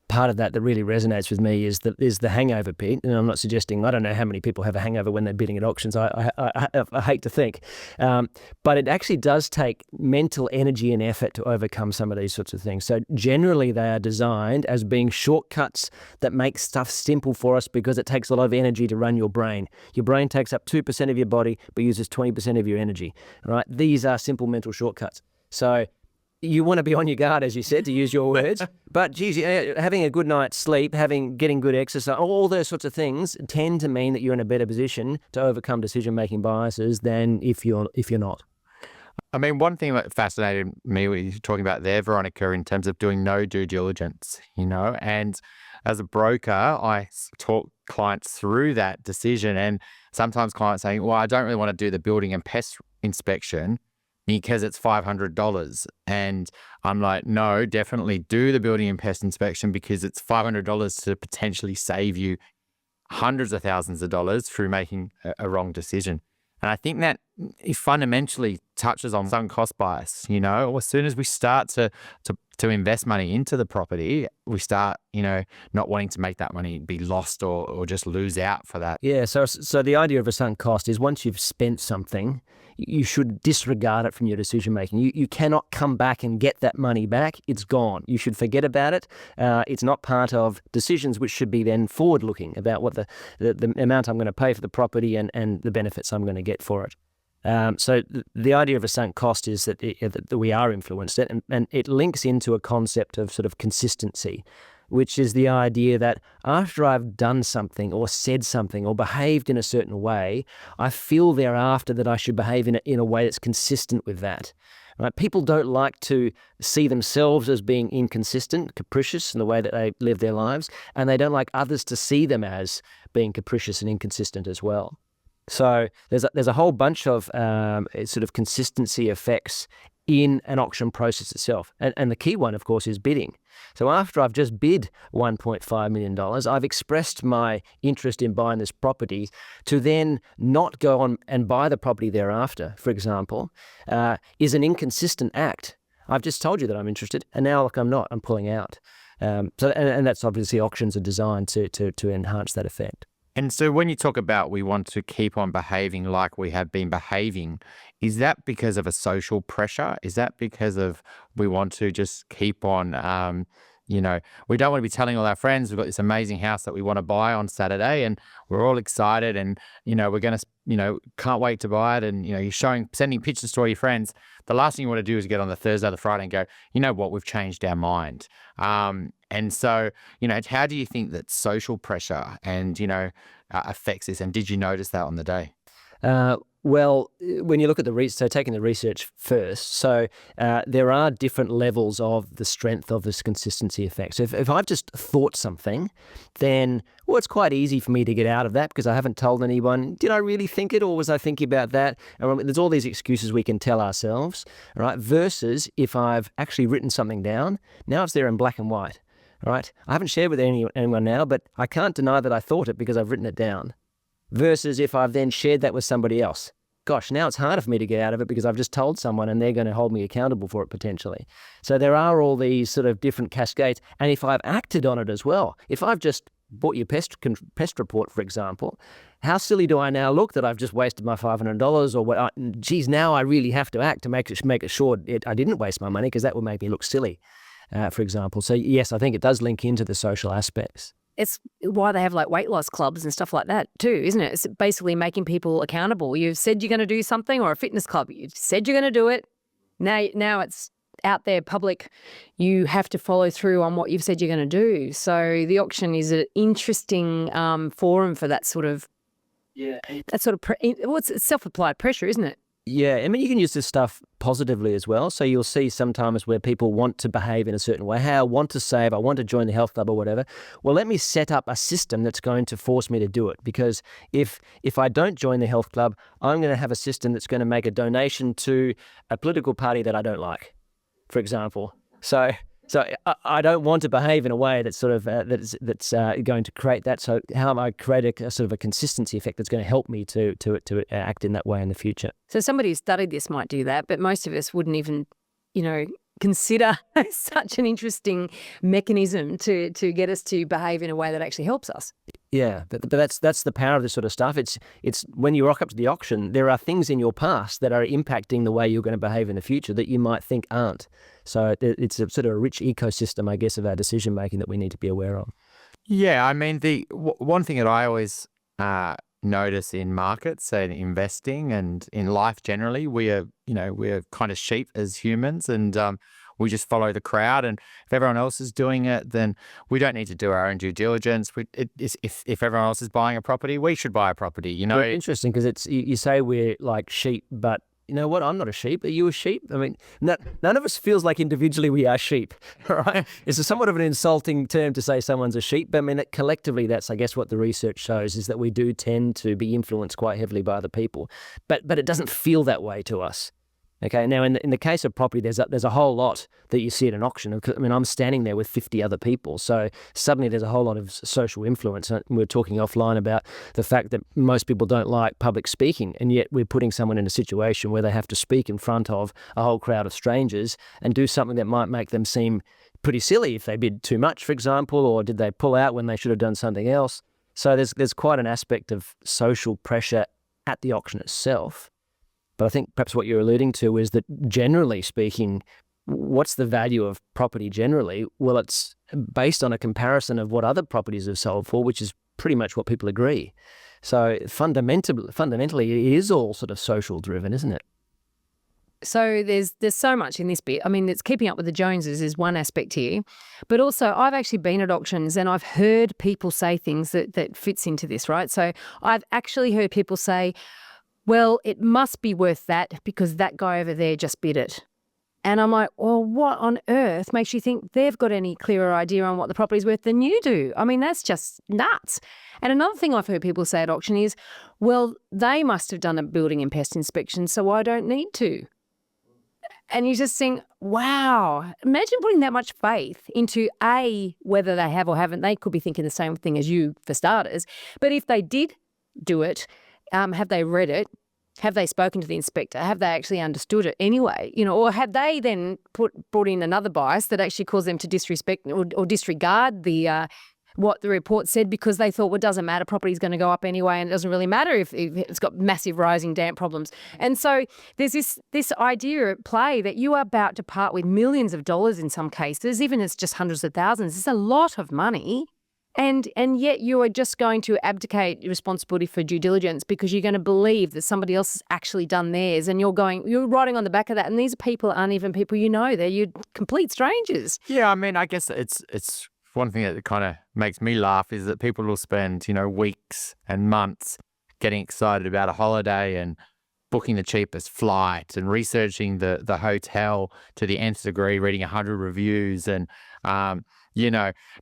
part of that really resonates with me is the hangover bit. And I'm not suggesting, I don't know how many people have a hangover when they're bidding at auctions. I hate to think. But it actually does take mental energy and effort to overcome some of these sorts of things. So generally they are designed as being shortcuts that make stuff simple for us because it takes a lot of energy to run your brain. Your brain takes up 2% of your body but uses 20% of your energy. Right? These are simple mental shortcuts. So you want to be on your guard, as you said, to use your words. But geez, having a good night's sleep, getting good exercise, all those sorts of things tend to mean that you're in a better position to overcome decision-making biases than if you're not. I mean, one thing that fascinated me when you're talking about there, Veronica, in terms of doing no due diligence, and as a broker, I talk clients through that decision. And sometimes clients saying, well, I don't really want to do the building and pest inspection because it's $500. And I'm like, no, definitely do the building and pest inspection because it's $500 to potentially save you hundreds of thousands of dollars through making a wrong decision. And I think that it fundamentally touches on sunk cost bias. As soon as we start to invest money into the property, we start, not wanting to make that money be lost or just lose out for that. Yeah. So the idea of a sunk cost is once you've spent something, you should disregard it from your decision making. You cannot come back and get that money back. It's gone. You should forget about it. It's not part of decisions which should be then forward looking about what the amount I'm going to pay for the property and the benefits I'm going to get for it. So the idea of a sunk cost is that we are influenced, and it links into a concept of sort of consistency, which is the idea that after I've done something or said something or behaved in a certain way, I feel thereafter that I should behave in a way that's consistent with that. Right? People don't like to see themselves as being inconsistent, capricious in the way that they live their lives, and they don't like others to see them as being capricious and inconsistent as well. So there's a whole bunch of sort of consistency effects in an auction process itself. And the key one, of course, is bidding. So after I've just bid $1.5 million, I've expressed my interest in buying this property to then not go on and buy the property thereafter, for example, is an inconsistent act. I've just told you that I'm interested, and now, look, I'm not. I'm pulling out. And that's obviously auctions are designed to enhance that effect. And so when you talk about we want to keep on behaving like we have been behaving, is that because of a social pressure? Is that because of we want to just keep on, we don't want to be telling all our friends we've got this amazing house that we want to buy on Saturday and we're all excited and, we're going to, can't wait to buy it. And, you're sending pictures to all your friends. The last thing you want to do is get on the Thursday or the Friday and go, you know what, we've changed our mind. And so, how do you think that social pressure and, affects this? And did you notice that on the day? Well, when you look at so taking the research first, so there are different levels of the strength of this consistency effect. So if I've just thought something, then, well, it's quite easy for me to get out of that because I haven't told anyone, did I really think it or was I thinking about that? And there's all these excuses we can tell ourselves, right? Versus if I've actually written something down, now it's there in black and white, right? I haven't shared with anyone now, but I can't deny that I thought it because I've written it down. Versus if I've then shared that with somebody else. Gosh, now it's harder for me to get out of it because I've just told someone and they're going to hold me accountable for it potentially. So there are all these sort of different cascades. And if I've acted on it as well, if I've just bought your pest report, for example, how silly do I now look that I've just wasted my $500 or what? Geez, now I really have to act to make it sure I didn't waste my money because that would make me look silly, for example. So yes, I think it does link into the social aspects. It's why they have like weight loss clubs and stuff like that too, isn't it? It's basically making people accountable. You've said you're going to do something, or a fitness club, you said you're going to do it. Now it's out there public. You have to follow through on what you've said you're going to do. So the auction is an interesting forum for that sort of it's self-applied pressure, isn't it? Yeah, I mean, you can use this stuff positively as well. So you'll see sometimes where people want to behave in a certain way. Hey, I want to save, I want to join the health club or whatever. Well, let me set up a system that's going to force me to do it. Because if I don't join the health club, I'm going to have a system that's going to make a donation to a political party that I don't like, for example. So I don't want to behave in a way that's sort of that's going to create that. So how am I create a sort of a consistency effect that's going to help me to act in that way in the future? So somebody who studied this might do that, but most of us wouldn't even, consider such an interesting mechanism to get us to behave in a way that actually helps us. Yeah, but that's the power of this sort of stuff. It's when you rock up to the auction, there are things in your past that are impacting the way you're going to behave in the future that you might think aren't. So it's a sort of a rich ecosystem, I guess, of our decision making that we need to be aware of. Yeah, I mean, the one thing that I always notice in markets and investing and in life generally, we're kind of sheep as humans, and we just follow the crowd. And if everyone else is doing it, then we don't need to do our own due diligence. If everyone else is buying a property, we should buy a property. Well, interesting because it's you say we're like sheep, but you know what? I'm not a sheep. Are you a sheep? I mean, none of us feels like individually we are sheep, right? It's somewhat of an insulting term to say someone's a sheep, but I mean, collectively, that's, I guess, what the research shows is that we do tend to be influenced quite heavily by other people, but it doesn't feel that way to us. Okay, now in the case of property, there's a whole lot that you see at an auction. I mean, I'm standing there with 50 other people, so suddenly there's a whole lot of social influence. And we're talking offline about the fact that most people don't like public speaking, and yet we're putting someone in a situation where they have to speak in front of a whole crowd of strangers and do something that might make them seem pretty silly if they bid too much, for example, or did they pull out when they should have done something else. So there's quite an aspect of social pressure at the auction itself. But I think perhaps what you're alluding to is that generally speaking, what's the value of property generally? Well, it's based on a comparison of what other properties have sold for, which is pretty much what people agree. So fundamentally, it is all sort of social driven, isn't it? So there's so much in this bit. I mean, it's keeping up with the Joneses is one aspect here, but also I've actually been at auctions and I've heard people say things that fits into this, right? So I've actually heard people say, well, it must be worth that because that guy over there just bid it. And I'm like, well, what on earth makes you think they've got any clearer idea on what the property's worth than you do? I mean, that's just nuts. And another thing I've heard people say at auction is, well, they must have done a building and pest inspection, so I don't need to. And you just think, wow, imagine putting that much faith into whether they have or haven't. They could be thinking the same thing as you for starters. But if they did do it, have they read it? Have they spoken to the inspector? Have they actually understood it anyway? Or have they then brought in another bias that actually caused them to disrespect or disregard the what the report said because they thought, well, it doesn't matter, property's going to go up anyway, and it doesn't really matter if it's got massive rising damp problems. And so there's this idea at play that you are about to part with millions of dollars in some cases, even if it's just hundreds of thousands. It's a lot of money. And yet you are just going to abdicate responsibility for due diligence because you're going to believe that somebody else has actually done theirs, and you're riding on the back of that. And these people aren't even people you know; they're complete strangers. Yeah, I mean, I guess it's one thing that kind of makes me laugh is that people will spend weeks and months getting excited about a holiday and booking the cheapest flight and researching the hotel to the nth degree, reading 100 reviews and,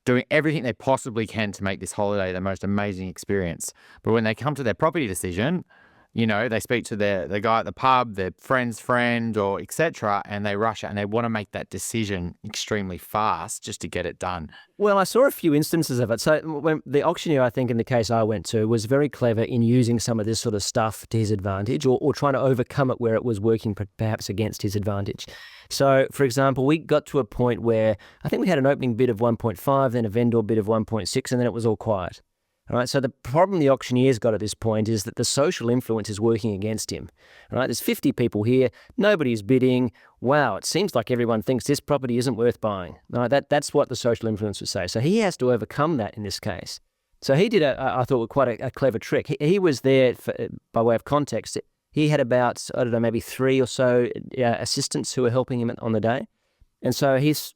doing everything they possibly can to make this holiday the most amazing experience. But when they come to their property decision, they speak to the guy at the pub, their friend's friend, or etc., and they rush it and they want to make that decision extremely fast just to get it done. Well, I saw a few instances of it. So when the auctioneer, I think in the case I went to, was very clever in using some of this sort of stuff to his advantage or trying to overcome it where it was working perhaps against his advantage. So, for example, we got to a point where I think we had an opening bid of 1.5, then a vendor bid of 1.6, and then it was all quiet. All right, so the problem the auctioneer's got at this point is that the social influence is working against him. All right, there's 50 people here, nobody's bidding. Wow, it seems like everyone thinks this property isn't worth buying. All right, that's what the social influence would say. So he has to overcome that in this case. So he did, I thought, quite a clever trick. He was there, by way of context, he had about, I don't know, maybe 3 or so assistants who were helping him on the day. And so he's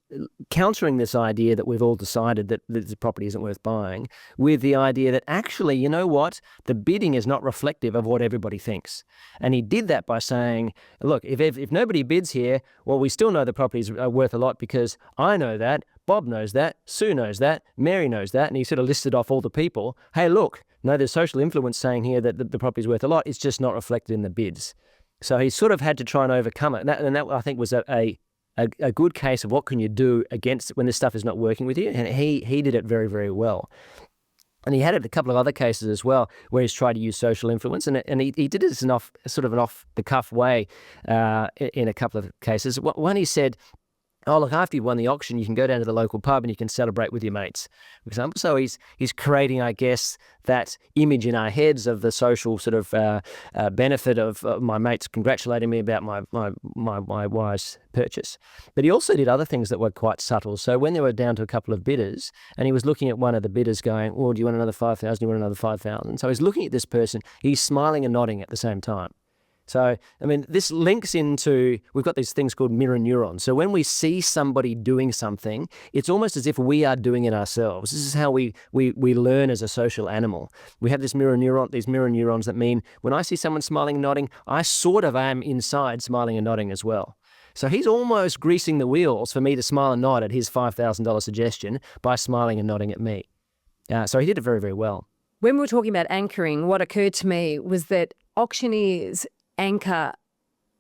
countering this idea that we've all decided that the property isn't worth buying with the idea that actually, you know what, the bidding is not reflective of what everybody thinks. And he did that by saying, look, if nobody bids here, well, we still know the property's worth a lot because I know that, Bob knows that, Sue knows that, Mary knows that. And he sort of listed off all the people. Hey, look, no, there's social influence saying here that the property's worth a lot. It's just not reflected in the bids. So he sort of had to try and overcome it. And that I think was a good case of what can you do against when this stuff is not working with you. And he did it very, very well. And he had a couple of other cases as well where he's tried to use social influence. And he did it in sort of an off-the-cuff way in a couple of cases. One, he said, oh, look, after you've won the auction, you can go down to the local pub and you can celebrate with your mates, for example. So he's creating, I guess, that image in our heads of the social sort of benefit of my mates congratulating me about my wise purchase. But he also did other things that were quite subtle. So when they were down to a couple of bidders and he was looking at one of the bidders going, well, do you want another 5,000? Do you want another 5,000? So he's looking at this person, he's smiling and nodding at the same time. So, I mean, this links into, we've got these things called mirror neurons. So when we see somebody doing something, it's almost as if we are doing it ourselves. This is how we learn as a social animal. We have these mirror neurons that mean when I see someone smiling and nodding, I sort of am inside smiling and nodding as well. So he's almost greasing the wheels for me to smile and nod at his $5,000 suggestion by smiling and nodding at me. So he did it very, very well. When we were talking about anchoring, what occurred to me was that auctioneers anchor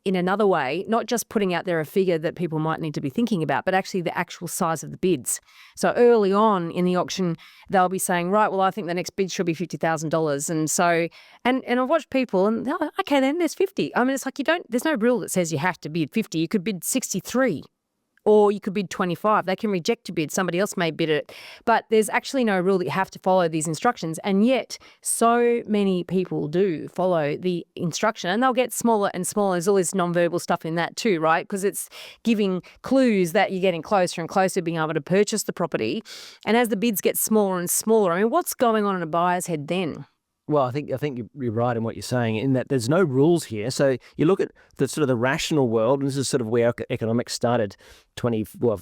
in another way, not just putting out there a figure that people might need to be thinking about, but actually the actual size of the bids. So early on in the auction, they'll be saying, right, well, I think the next bid should be $50,000. And so, and I've watched people and, oh, okay, then there's 50. I mean, it's like there's no rule that says you have to bid 50. You could bid 63. Or you could bid 25. They can reject your bid. Somebody else may bid it. But there's actually no rule that you have to follow these instructions. And yet, so many people do follow the instruction. And they'll get smaller and smaller. There's all this nonverbal stuff in that too, right? Because it's giving clues that you're getting closer and closer to being able to purchase the property. And as the bids get smaller and smaller, I mean, what's going on in a buyer's head then? Well, I think you're right in what you're saying in that there's no rules here. So you look at the sort of the rational world, and this is sort of where economics started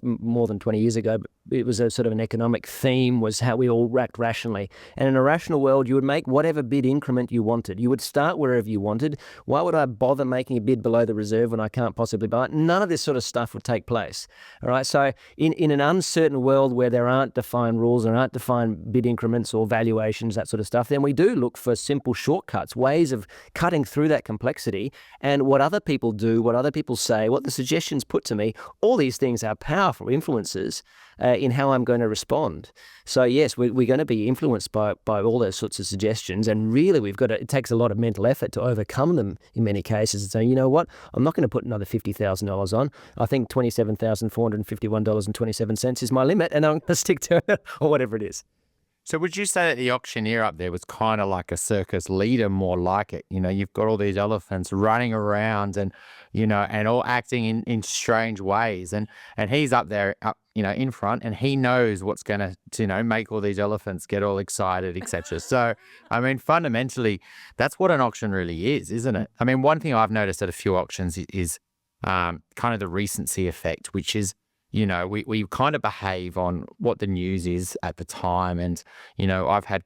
more than 20 years ago, but it was a sort of an economic theme was how we all act rationally. And in a rational world, you would make whatever bid increment you wanted. You would start wherever you wanted. Why would I bother making a bid below the reserve when I can't possibly buy it? None of this sort of stuff would take place. All right. So in an uncertain world where there aren't defined rules, there aren't defined bid increments or valuations, that sort of stuff, then we do look for simple shortcuts, ways of cutting through that complexity. And what other people do, what other people say, what the suggestions put to me, all these things are powerful influences in how I'm going to respond. So yes, we're going to be influenced by all those sorts of suggestions, and really it takes a lot of mental effort to overcome them in many cases and say, you know what, I'm not going to put another $50,000 on. I think $27,451.27 is my limit, and I'm going to stick to it, or whatever it is. So would you say that the auctioneer up there was kind of like a circus leader, more like it? You know, you've got all these elephants running around and, and all acting in strange ways. And he's up there, in front, and he knows what's going to, make all these elephants get all excited, etc. So, I mean, fundamentally, that's what an auction really is, isn't it? I mean, one thing I've noticed at a few auctions is kind of the recency effect, which is, we kind of behave on what the news is at the time. And, I've had,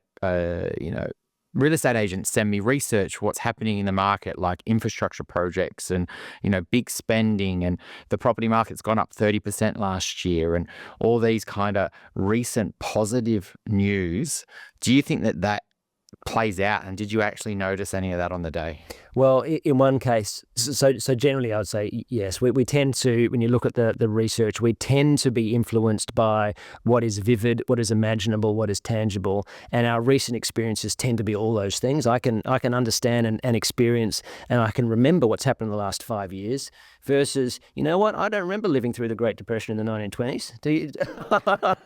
real estate agents send me research, what's happening in the market, like infrastructure projects and, big spending, and the property market's gone up 30% last year, and all these kind of recent positive news. Do you think that plays out, and did you actually notice any of that on the day? Well, in one case, so generally I would say yes. We tend to, when you look at the research, we tend to be influenced by what is vivid, what is imaginable, what is tangible, and our recent experiences tend to be all those things. I can understand and experience, and I can remember what's happened in the last 5 years, versus, you know what, I don't remember living through the Great Depression in the 1920s. Do you? I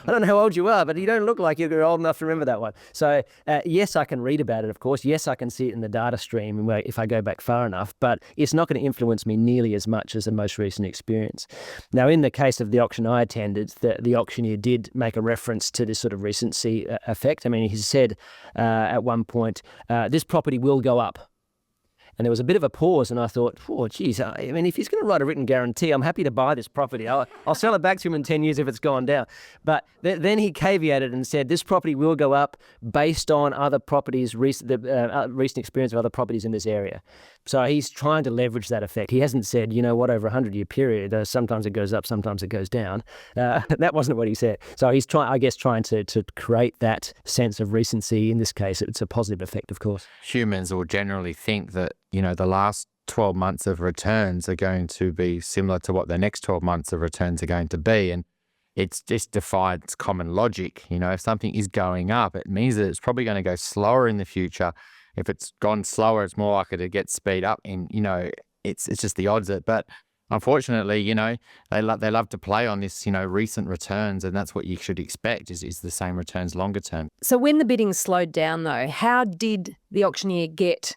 don't know how old you are, but you don't look like you're old enough to remember that one. So yes, I can read about it, of course. Yes, I can see it in the data stream if I go back far enough, but it's not going to influence me nearly as much as the most recent experience. Now, in the case of the auction I attended, the auctioneer did make a reference to this sort of recency effect. I mean, he said at one point, this property will go up. And there was a bit of a pause, and I thought, oh, geez, I mean, if he's going to write a written guarantee, I'm happy to buy this property. I'll sell it back to him in 10 years if it's gone down. But then he caveated and said, this property will go up based on other properties, recent experience of other properties in this area. So he's trying to leverage that effect. He hasn't said, you know what, over a 100-year period, sometimes it goes up, sometimes it goes down. That wasn't what he said. So he's trying to create that sense of recency. In this case, it's a positive effect, of course. Humans will generally think that, the last 12 months of returns are going to be similar to what the next 12 months of returns are going to be. And it's just defies common logic. If something is going up, it means that it's probably going to go slower in the future. If it's gone slower, it's more likely to get speed up. And, it's just the odds. But unfortunately, they love to play on this, recent returns. And that's what you should expect is the same returns longer term. So when the bidding slowed down, though, how did the auctioneer get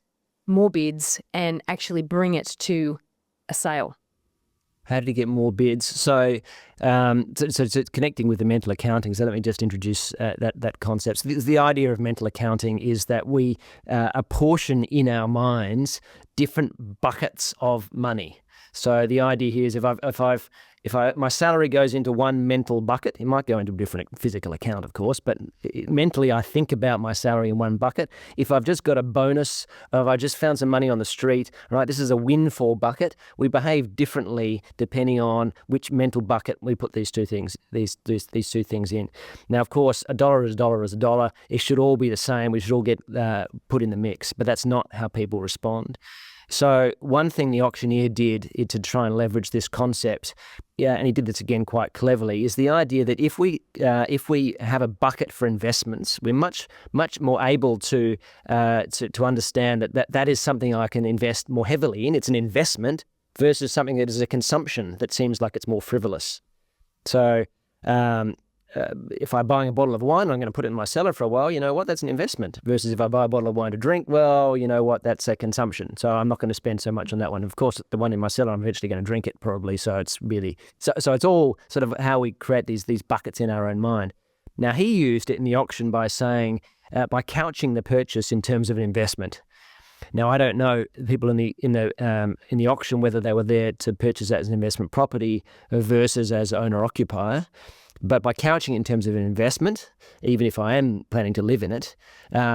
more bids and actually bring it to a sale? How did he get more bids? So connecting with the mental accounting, so let me just introduce that concept. So the idea of mental accounting is that we apportion in our minds different buckets of money. So the idea here is if my salary goes into one mental bucket, it might go into a different physical account, of course, but mentally I think about my salary in one bucket. If I've just got a bonus, or if I just found some money on the street, right, this is a windfall bucket. We behave differently depending on which mental bucket we put these two things in. Now, of course, a dollar is a dollar is a dollar. It should all be the same. We should all get put in the mix, but that's not how people respond. So one thing the auctioneer did to try and leverage this concept, and he did this again quite cleverly, is the idea that if we have a bucket for investments, we're much more able to understand that is something I can invest more heavily in. It's an investment versus something that is a consumption that seems like it's more frivolous. So if I'm buying a bottle of wine, I'm going to put it in my cellar for a while, you know what, that's an investment. Versus if I buy a bottle of wine to drink, well, you know what, that's a consumption. So I'm not going to spend so much on that one. Of course, the one in my cellar, I'm eventually going to drink it probably. So it's really, so it's all sort of how we create these buckets in our own mind. Now, he used it in the auction by saying, by couching the purchase in terms of an investment. Now, I don't know people in the auction whether they were there to purchase that as an investment property versus as owner-occupier. But by couching it in terms of an investment, even if I am planning to live in it,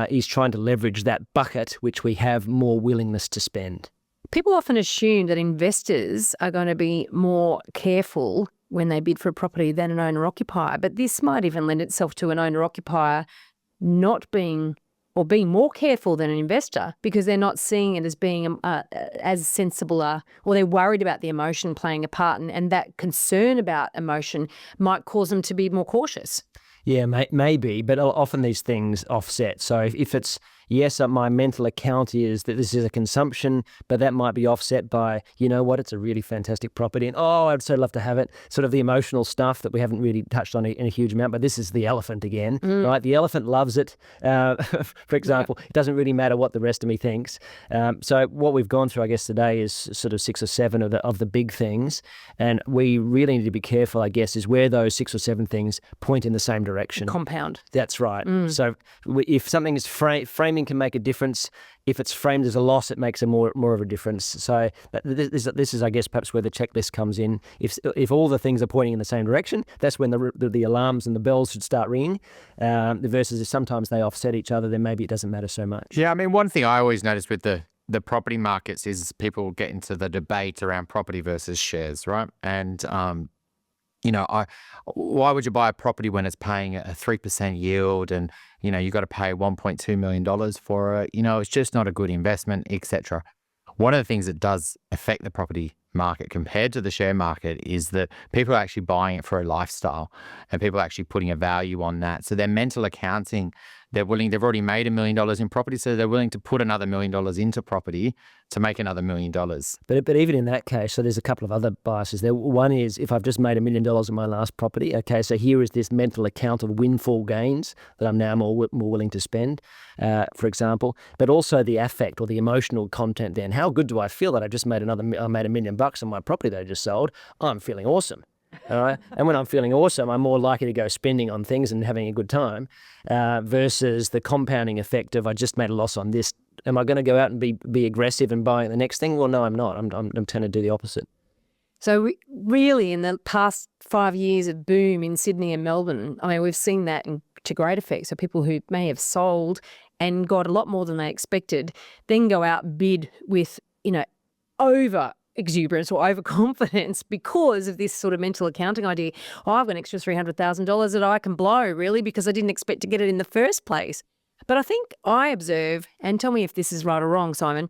he's trying to leverage that bucket which we have more willingness to spend. People often assume that investors are going to be more careful when they bid for a property than an owner-occupier, but this might even lend itself to an owner-occupier not being or being more careful than an investor because they're not seeing it as being as sensible, or they're worried about the emotion playing a part, and that concern about emotion might cause them to be more cautious. Yeah, maybe, but often these things offset. So if it's, yes, my mental account is that this is a consumption, but that might be offset by, you know what, it's a really fantastic property, and oh, I'd so love to have it. Sort of the emotional stuff that we haven't really touched on in a huge amount, but this is the elephant again, right? The elephant loves it, for example. It doesn't really matter what the rest of me thinks. So what we've gone through, I guess, today is sort of 6 or 7 of the big things, and we really need to be careful, I guess, is where those 6 or 7 things point in the same direction. Compound. That's right. So if something is framing framing can make a difference. If it's framed as a loss, it makes a more of a difference. So this is, I guess, perhaps where the checklist comes in. If all the things are pointing in the same direction, that's when the alarms and the bells should start ringing. Versus if sometimes they offset each other, then maybe it doesn't matter so much. Yeah, I mean, one thing I always notice with the property markets is people get into the debate around property versus shares, right? And why would you buy a property when it's paying a 3% yield and, you got to pay $1.2 million for it? It's just not a good investment, etc. One of the things that does affect the property market compared to the share market is that people are actually buying it for a lifestyle and people are actually putting a value on that. So their mental accounting, they've already made $1 million in property, so they're willing to put another $1 million into property to make another $1 million. But even in that case, so there's a couple of other biases there. One is if I've just made $1 million in my last property, okay, so here is this mental account of windfall gains that I'm now more willing to spend, for example, but also the affect or the emotional content then. How good do I feel that I just made $1 million on my property that I just sold? I'm feeling awesome. All right. And when I'm feeling awesome, I'm more likely to go spending on things and having a good time versus the compounding effect of I just made a loss on this. Am I going to go out and be aggressive and buy the next thing? Well, no, I'm not. I'm trying to do the opposite. So really, in the past 5 years of boom in Sydney and Melbourne, I mean, we've seen that to great effect. So people who may have sold and got a lot more than they expected, then go out and bid with, over exuberance or overconfidence because of this sort of mental accounting idea. Oh, I've got an extra $300,000 that I can blow, really, because I didn't expect to get it in the first place. But I think I observe, and tell me if this is right or wrong, Simon,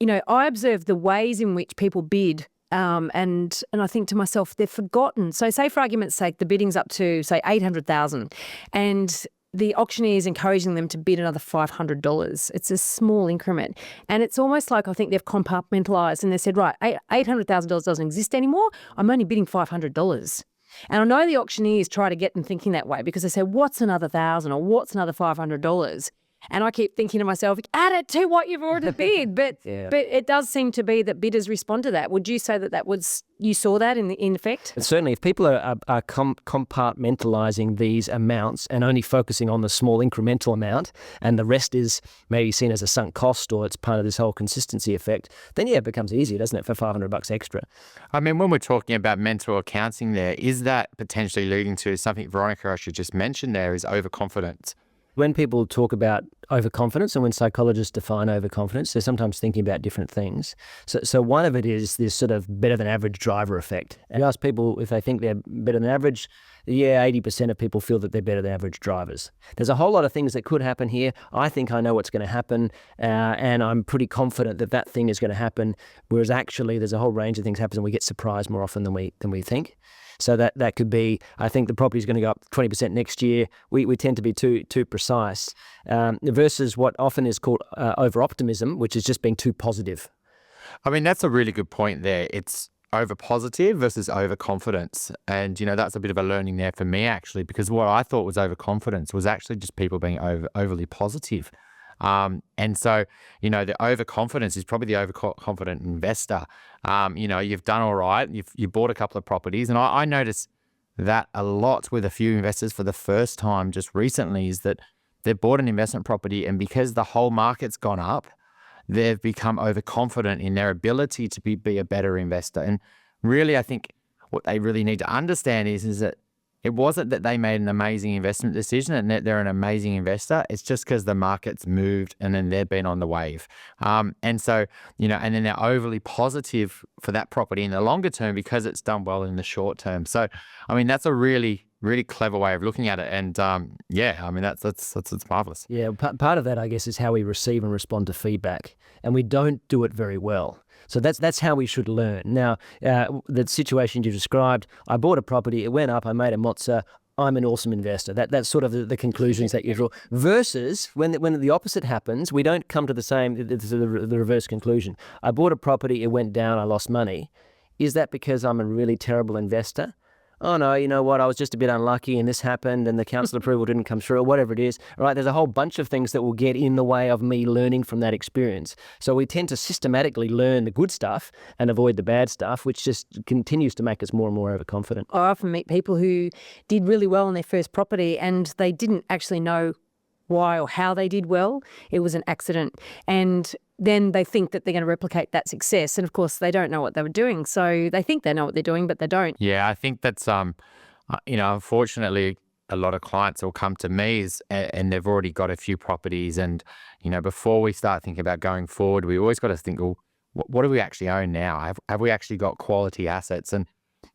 I observe the ways in which people bid and I think to myself, they've forgotten. So say for argument's sake, the bidding's up to, say, $800,000 and the auctioneer is encouraging them to bid another $500. It's a small increment. And it's almost like I think they've compartmentalised and they said, right, $800,000 doesn't exist anymore. I'm only bidding $500. And I know the auctioneers try to get them thinking that way because they say, what's another $1,000 or what's another $500? And I keep thinking to myself, add it to what you've already bid. But Yeah. but it does seem to be that bidders respond to that. Would you say that you saw that in effect? And certainly, if people are compartmentalising these amounts and only focusing on the small incremental amount, and the rest is maybe seen as a sunk cost or it's part of this whole consistency effect, then yeah, it becomes easier, doesn't it, for $500 extra? I mean, when we're talking about mental accounting there, is that potentially leading to something, Veronica, I should just mention there, is overconfidence? When people talk about overconfidence and when psychologists define overconfidence, they're sometimes thinking about different things. So one of it is this sort of better than average driver effect. And you ask people if they think they're better than average, yeah, 80% of people feel that they're better than average drivers. There's a whole lot of things that could happen here. I think I know what's going to happen, and I'm pretty confident that that thing is going to happen, whereas actually there's a whole range of things happen and we get surprised more often than we think. So that could be, I think the property is going to go up 20% next year. We tend to be too precise versus what often is called over-optimism, which is just being too positive. I mean, that's a really good point there. It's over-positive versus overconfidence. And, that's a bit of a learning there for me, actually, because what I thought was overconfidence was actually just people being overly positive. And so, the overconfidence is probably the overconfident investor. You've done all right. You bought a couple of properties. And I noticed that a lot with a few investors for the first time just recently is that they've bought an investment property and because the whole market's gone up, they've become overconfident in their ability to be a better investor. And really, I think what they really need to understand is that it wasn't that they made an amazing investment decision and that they're an amazing investor. It's just because the market's moved and then they've been on the wave. And so, and then they're overly positive for that property in the longer term because it's done well in the short term. So, I mean, that's a really, really clever way of looking at it. And that's marvelous. Yeah, part of that, I guess, is how we receive and respond to feedback. And we don't do it very well. So that's how we should learn. Now, the situation you described, I bought a property, it went up, I made a mozza, I'm an awesome investor. That's sort of the conclusions that you draw. Versus when the opposite happens, we don't come to the reverse conclusion. I bought a property, it went down, I lost money. Is that because I'm a really terrible investor? Oh no, you know what, I was just a bit unlucky and this happened and the council approval didn't come through or whatever it is. Right? There's a whole bunch of things that will get in the way of me learning from that experience. So we tend to systematically learn the good stuff and avoid the bad stuff, which just continues to make us more and more overconfident. I often meet people who did really well on their first property and they didn't actually know why or how they did well. It was an accident. And then they think that they're going to replicate that success. And of course, they don't know what they were doing. So they think they know what they're doing, but they don't. Yeah, I think that's, unfortunately, a lot of clients will come to me and they've already got a few properties. And, before we start thinking about going forward, we always got to think, well, what do we actually own now? Have we actually got quality assets? And,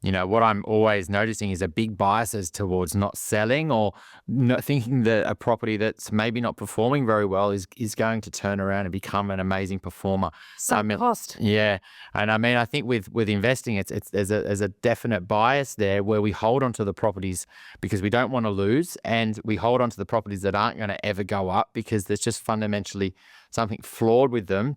what I'm always noticing is a big bias towards not selling or not thinking that a property that's maybe not performing very well is going to turn around and become an amazing performer. Sunk cost. Yeah. And I think with investing, there's a definite bias there where we hold on to the properties because we don't want to lose, and we hold on to the properties that aren't going to ever go up because there's just fundamentally something flawed with them.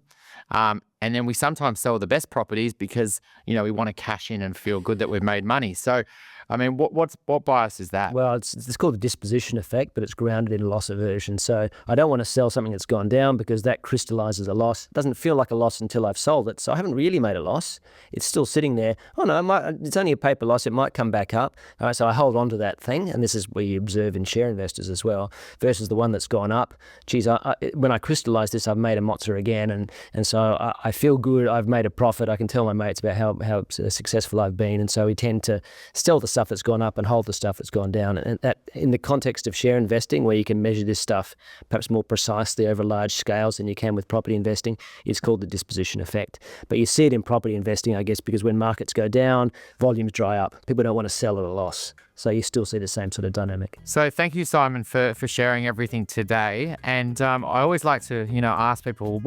And then we sometimes sell the best properties because, we want to cash in and feel good that we've made money. So, what bias is that? Well, it's called the disposition effect, but it's grounded in loss aversion. So I don't want to sell something that's gone down because that crystallizes a loss. It doesn't feel like a loss until I've sold it. So I haven't really made a loss. It's still sitting there. Oh no, it's only a paper loss. It might come back up. All right, so I hold on to that thing. And this is where you observe in share investors as well, versus the one that's gone up. Geez, when I crystallize this, I've made a mozza again. And so I feel good. I've made a profit. I can tell my mates about how successful I've been. And so we tend to sell the stuff that's gone up and hold the stuff that's gone down. And that, in the context of share investing, where you can measure this stuff perhaps more precisely over large scales than you can with property investing, it's called the disposition effect. But you see it in property investing, I guess, because when markets go down, volumes dry up. People don't want to sell at a loss. So you still see the same sort of dynamic. So thank you, Simon, for sharing everything today. And I always like to, ask people,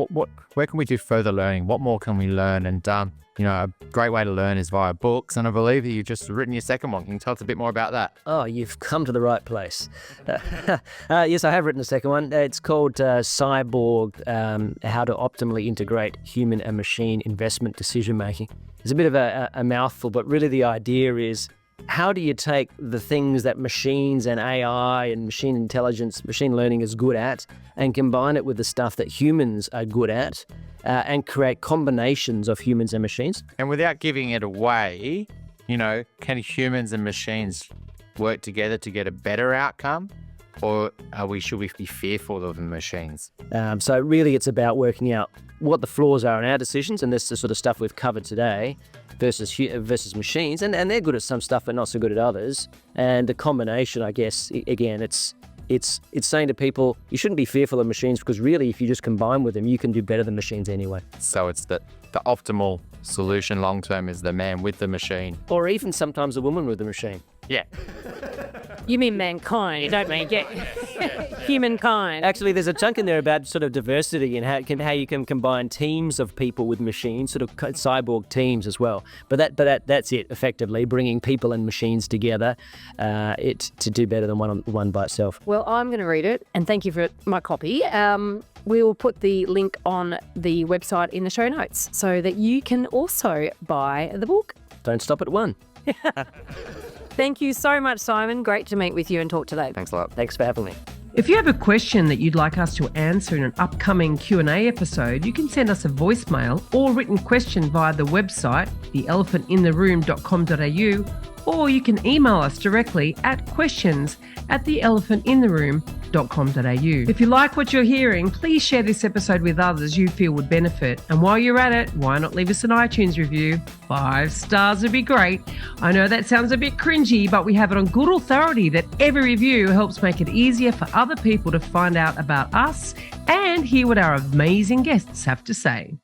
where can we do further learning? What more can we learn? And, a great way to learn is via books. And I believe that you've just written your second one. Can you tell us a bit more about that? Oh, you've come to the right place. Yes, I have written a second one. It's called Cyborg, How to Optimally Integrate Human and Machine Investment Decision Making. It's a bit of a mouthful, but really the idea is, how do you take the things that machines and AI and machine intelligence, machine learning is good at, and combine it with the stuff that humans are good at, and create combinations of humans and machines? And without giving it away, can humans and machines work together to get a better outcome? Or should we be fearful of the machines? So really it's about working out what the flaws are in our decisions, and this is the sort of stuff we've covered today, versus machines, and they're good at some stuff but not so good at others. And the combination, I guess, again, it's saying to people, you shouldn't be fearful of machines, because really if you just combine with them, you can do better than machines anyway. So it's the optimal solution long term is the man with the machine. Or even sometimes a woman with the machine. Yeah. You mean mankind, you don't mean humankind. Actually, there's a chunk in there about sort of diversity and how you can combine teams of people with machines, sort of cyborg teams as well. But that's it, effectively, bringing people and machines together to do better than one by itself. Well, I'm going to read it, and thank you for my copy. We will put the link on the website in the show notes so that you can also buy the book. Don't stop at one. Thank you so much, Simon. Great to meet with you and talk today. Thanks a lot. Thanks for having me. If you have a question that you'd like us to answer in an upcoming Q&A episode, you can send us a voicemail or written question via the website, theelephantintheroom.com.au, or you can email us directly at questions@theelephantintheroom.com.au. If you like what you're hearing, please share this episode with others you feel would benefit. And while you're at it, why not leave us an iTunes review? 5 stars would be great. I know that sounds a bit cringy, but we have it on good authority that every review helps make it easier for other people to find out about us and hear what our amazing guests have to say.